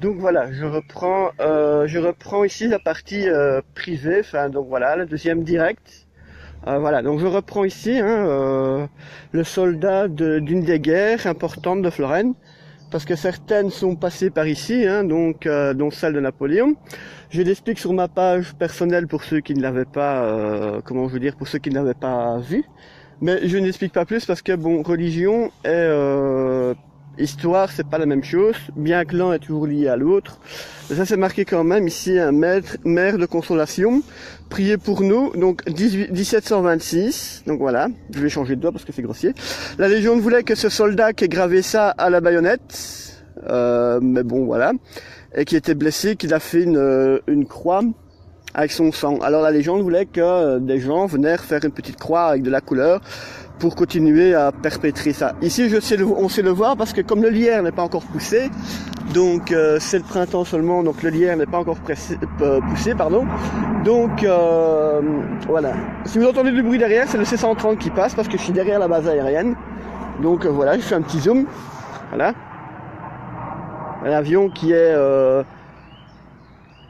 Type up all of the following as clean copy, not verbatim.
Donc voilà, je reprends ici la partie privée, enfin donc voilà, le deuxième direct. Voilà, donc je reprends ici le soldat d'une des guerres importantes de Florène, parce que certaines sont passées par ici, dont celle de Napoléon. Je l'explique sur ma page personnelle pour ceux qui ne l'avaient pas, pour ceux qui ne l'avaient pas vu. Mais je n'explique pas plus parce que bon, religion et histoire, c'est pas la même chose, bien que l'un est toujours lié à l'autre. Ça c'est marqué quand même ici un maire de consolation, priez pour nous, donc 1726, donc voilà, je vais changer de doigt parce que c'est grossier. La Légion voulait que ce soldat qui ait gravé ça à la baïonnette, mais bon voilà, et qui était blessé, qu'il a fait une croix avec son sang. Alors la légende voulait que des gens venaient faire une petite croix avec de la couleur pour continuer à perpétrer ça. Ici, on sait le voir parce que comme le lierre n'est pas encore poussé, donc c'est le printemps seulement, donc le lierre n'est pas encore poussé, pardon. Donc voilà. Si vous entendez du bruit derrière, c'est le C-130 qui passe parce que je suis derrière la base aérienne. Donc voilà, je fais un petit zoom. Voilà. Un avion qui est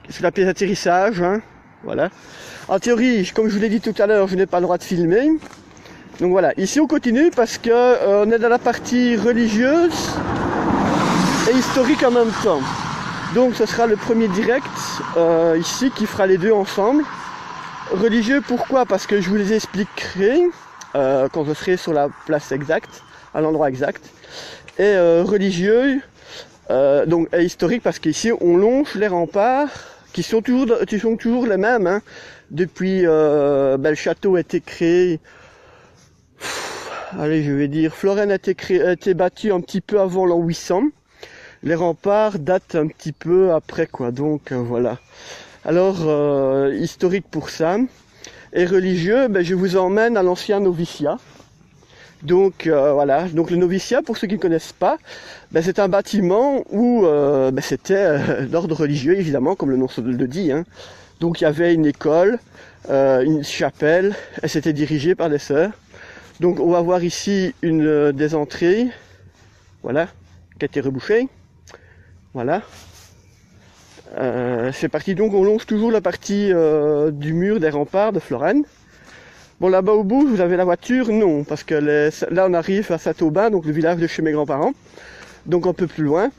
sur la pièce d'atterrissage, voilà. En théorie, comme je vous l'ai dit tout à l'heure, je n'ai pas le droit de filmer. Donc voilà, ici on continue parce que on est dans la partie religieuse et historique en même temps. Donc ce sera le premier direct ici qui fera les deux ensemble. Religieux, pourquoi? Parce que je vous les expliquerai quand je serai sur la place exacte, à l'endroit exact. Et religieux, et historique parce qu'ici on longe les remparts qui sont toujours les mêmes. Depuis le château a été créé. Allez, je vais dire, Florène a été bâtie un petit peu avant l'an 800. Les remparts datent un petit peu après, quoi. Donc voilà. Alors historique pour ça. Et religieux, je vous emmène à l'ancien noviciat. Donc voilà. Donc le noviciat, pour ceux qui ne connaissent pas, c'est un bâtiment où c'était d'ordre religieux, évidemment, comme le nom le dit. Donc il y avait une école, une chapelle, et c'était dirigé par des sœurs. Donc on va voir ici une des entrées, voilà, qui a été rebouchée, voilà. C'est parti, donc on longe toujours la partie du mur des remparts de Florène. Bon, là-bas au bout, vous avez la voiture, non, parce que là on arrive à Saint-Aubin, donc le village de chez mes grands-parents, donc un peu plus loin.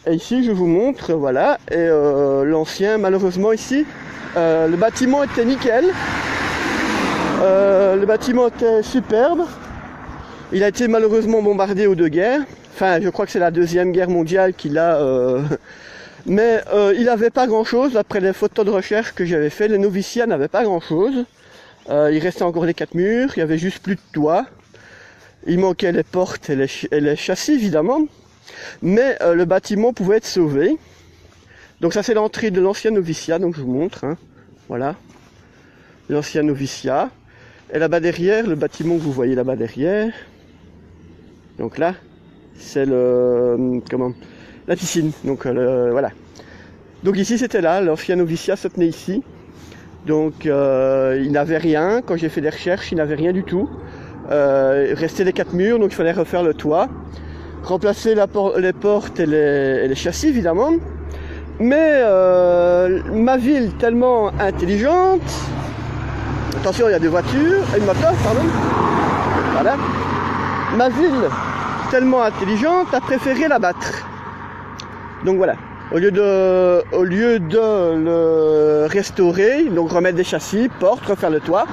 Et ici je vous montre, voilà, et l'ancien, malheureusement ici, le bâtiment était nickel. Le bâtiment était superbe. Il a été malheureusement bombardé aux deux guerres. Enfin, je crois que c'est la deuxième guerre mondiale qu'il a. Mais il n'avait pas grand-chose. D'après les photos de recherche que j'avais fait, les noviciats n'avaient pas grand-chose. Il restait encore les 4 murs. Il y avait juste plus de toit. Il manquait les portes et les châssis, évidemment. Mais le bâtiment pouvait être sauvé. Donc ça, c'est l'entrée de l'ancien noviciat. Donc je vous montre. Voilà. L'ancien noviciat. Et là-bas derrière, le bâtiment que vous voyez là-bas derrière, donc là, c'est la piscine. Donc voilà. Donc ici c'était là, l'ancien noviciat se tenait ici. Donc il n'avait rien. Quand j'ai fait des recherches, il n'avait rien du tout. Il restait les 4 murs, donc il fallait refaire le toit, remplacer les portes et les châssis évidemment. Mais ma ville tellement intelligente. Attention, il y a des voitures, une moto, pardon. Voilà. Ma ville, tellement intelligente, a préféré l'abattre. Donc voilà. Au lieu de le restaurer, donc remettre des châssis, portes, refaire le toit,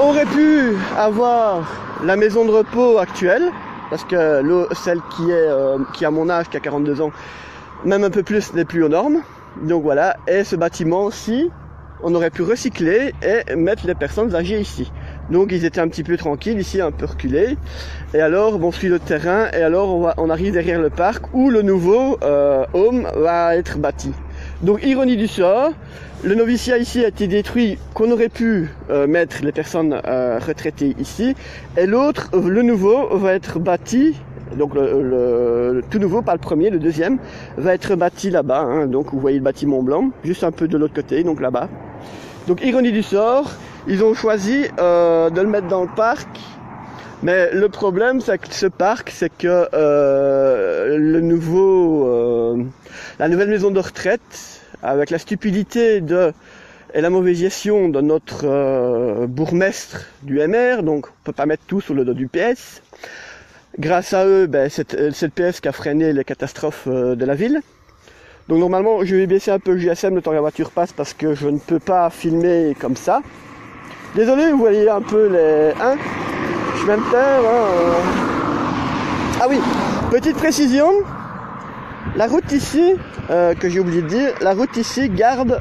aurait pu avoir la maison de repos actuelle, parce que celle qui a mon âge, qui a 42 ans, même un peu plus, n'est plus aux normes. Donc voilà. Et ce bâtiment aussi, on aurait pu recycler et mettre les personnes âgées ici. Donc ils étaient un petit peu tranquilles, ici un peu reculés. Et alors, on suit le terrain, et alors on arrive derrière le parc où le nouveau home va être bâti. Donc ironie du sort, le noviciat ici a été détruit, qu'on aurait pu mettre les personnes retraitées ici. Et l'autre, le nouveau, va être bâti. Donc le tout nouveau, pas le premier, le deuxième, va être bâti là-bas. Donc vous voyez le bâtiment blanc, juste un peu de l'autre côté, donc là-bas. Donc ironie du sort, ils ont choisi de le mettre dans le parc Mais le problème, c'est que ce parc, c'est que la nouvelle maison de retraite, avec la stupidité et la mauvaise gestion de notre bourgmestre du MR, donc on peut pas mettre tout sur le dos du PS. Grâce à eux, c'est le PS qui a freiné les catastrophes de la ville. Donc normalement, je vais baisser un peu le GSM le temps que la voiture passe parce que je ne peux pas filmer comme ça. Désolé, vous voyez un peu les chemins de terre. Ah oui, petite précision. La route ici, que j'ai oublié de dire, la route ici garde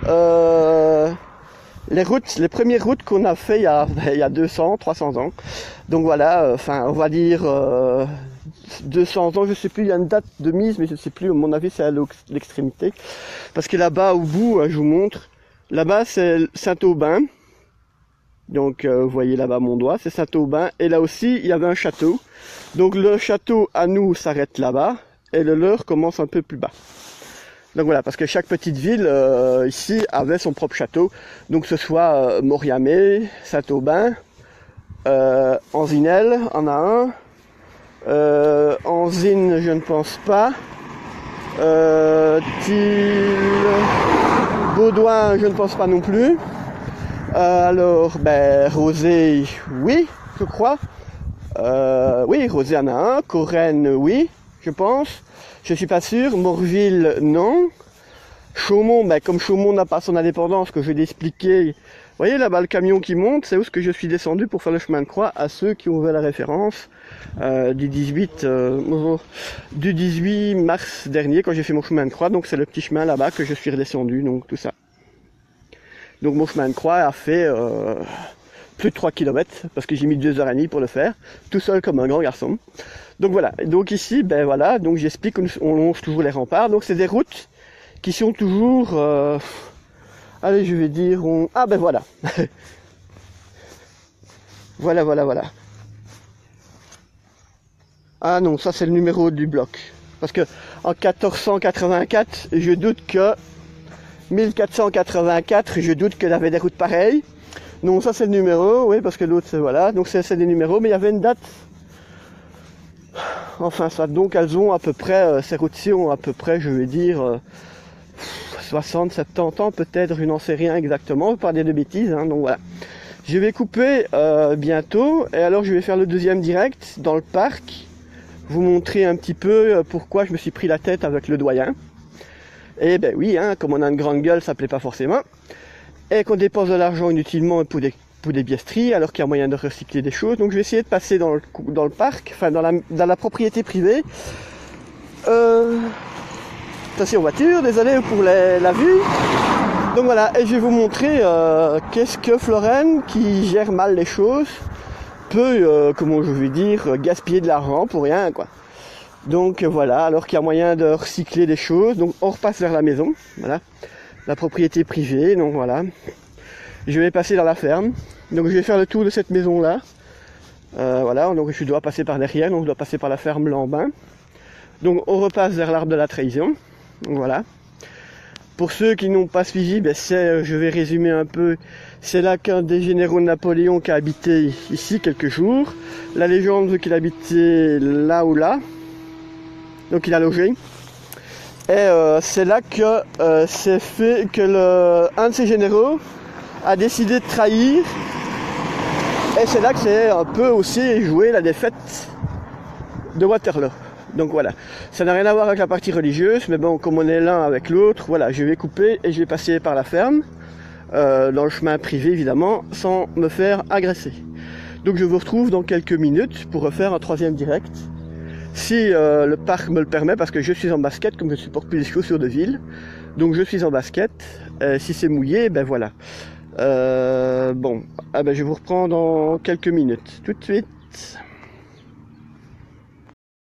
les premières routes qu'on a fait il y a 200, 300 ans. Donc voilà, on va dire 200 ans, je sais plus, il y a une date de mise, mais je ne sais plus, à mon avis c'est à l'extrémité. Parce que là-bas, au bout, je vous montre, là-bas c'est Saint-Aubin. Donc vous voyez là-bas mon doigt, c'est Saint-Aubin. Et là aussi, il y avait un château. Donc le château à nous s'arrête là-bas, et le leur commence un peu plus bas. Donc voilà, parce que chaque petite ville ici avait son propre château. Donc que ce soit Moriamé, Saint-Aubin, Anzinel en a un. Anzin, je ne pense pas. Baudouin, je ne pense pas non plus. Alors, Rosé, oui, je crois. Oui, Rosé en a un. Corrène, oui, je pense. Je suis pas sûr. Morville, non. Chaumont, comme Chaumont n'a pas son indépendance, que je vais l'expliquer. Vous voyez là-bas le camion qui monte, c'est où ce que je suis descendu pour faire le chemin de croix à ceux qui ont vu la référence du 18 mars dernier quand j'ai fait mon chemin de croix. Donc c'est le petit chemin là-bas que je suis redescendu, donc tout ça. Donc mon chemin de croix a fait plus de 3 km parce que j'ai mis 2h30 pour le faire, tout seul comme un grand garçon. Donc voilà, donc ici, voilà, donc j'explique qu'on longe toujours les remparts. Donc c'est des routes qui sont toujours... allez, je vais dire... Ah voilà. Voilà. Ah non, ça c'est le numéro du bloc. Parce que en 1484, je doute que... 1484, je doute qu'elle avait des routes pareilles. Non, ça c'est le numéro, oui, parce que l'autre c'est... Voilà, donc c'est des numéros, mais il y avait une date... Enfin, ça, donc elles ont à peu près... ces routes-ci ont à peu près, je vais dire... 60, 70 ans peut-être, je n'en sais rien exactement, je vais pas dire de bêtises, hein, donc voilà. Je vais couper bientôt, et alors je vais faire le deuxième direct dans le parc, vous montrer un petit peu pourquoi je me suis pris la tête avec le doyen. Et oui, hein, comme on a une grande gueule, ça plaît pas forcément, et qu'on dépense de l'argent inutilement pour des biesteries, alors qu'il y a moyen de recycler des choses. Donc je vais essayer de passer dans le parc, enfin dans la propriété privée. Attention voiture, désolé pour la vue. Donc voilà, et je vais vous montrer qu'est-ce que Florène, qui gère mal les choses, peut, comment je vais dire, gaspiller de l'argent pour rien, quoi. Donc voilà, alors qu'il y a moyen de recycler des choses, donc on repasse vers la maison, voilà, la propriété privée, donc voilà. Je vais passer dans la ferme, donc je vais faire le tour de cette maison-là. Voilà, donc je dois passer par derrière, donc je dois passer par la ferme Lambin. Donc on repasse vers l'arbre de la trahison. Donc voilà. Pour ceux qui n'ont pas suivi, je vais résumer un peu. C'est là qu'un des généraux de Napoléon qui a habité ici quelques jours. La légende veut qu'il habitait là ou là. Donc il a logé. Et c'est là que c'est fait que un de ces généraux a décidé de trahir. Et c'est là que c'est un peu aussi joué la défaite de Waterloo. Donc voilà, ça n'a rien à voir avec la partie religieuse, mais bon, comme on est l'un avec l'autre, voilà, je vais couper et je vais passer par la ferme, dans le chemin privé évidemment, sans me faire agresser. Donc je vous retrouve dans quelques minutes pour refaire un troisième direct, si le parc me le permet, parce que je suis en basket, comme je ne supporte plus les chaussures de ville, donc je suis en basket, si c'est mouillé, voilà. Je vous reprends dans quelques minutes, tout de suite.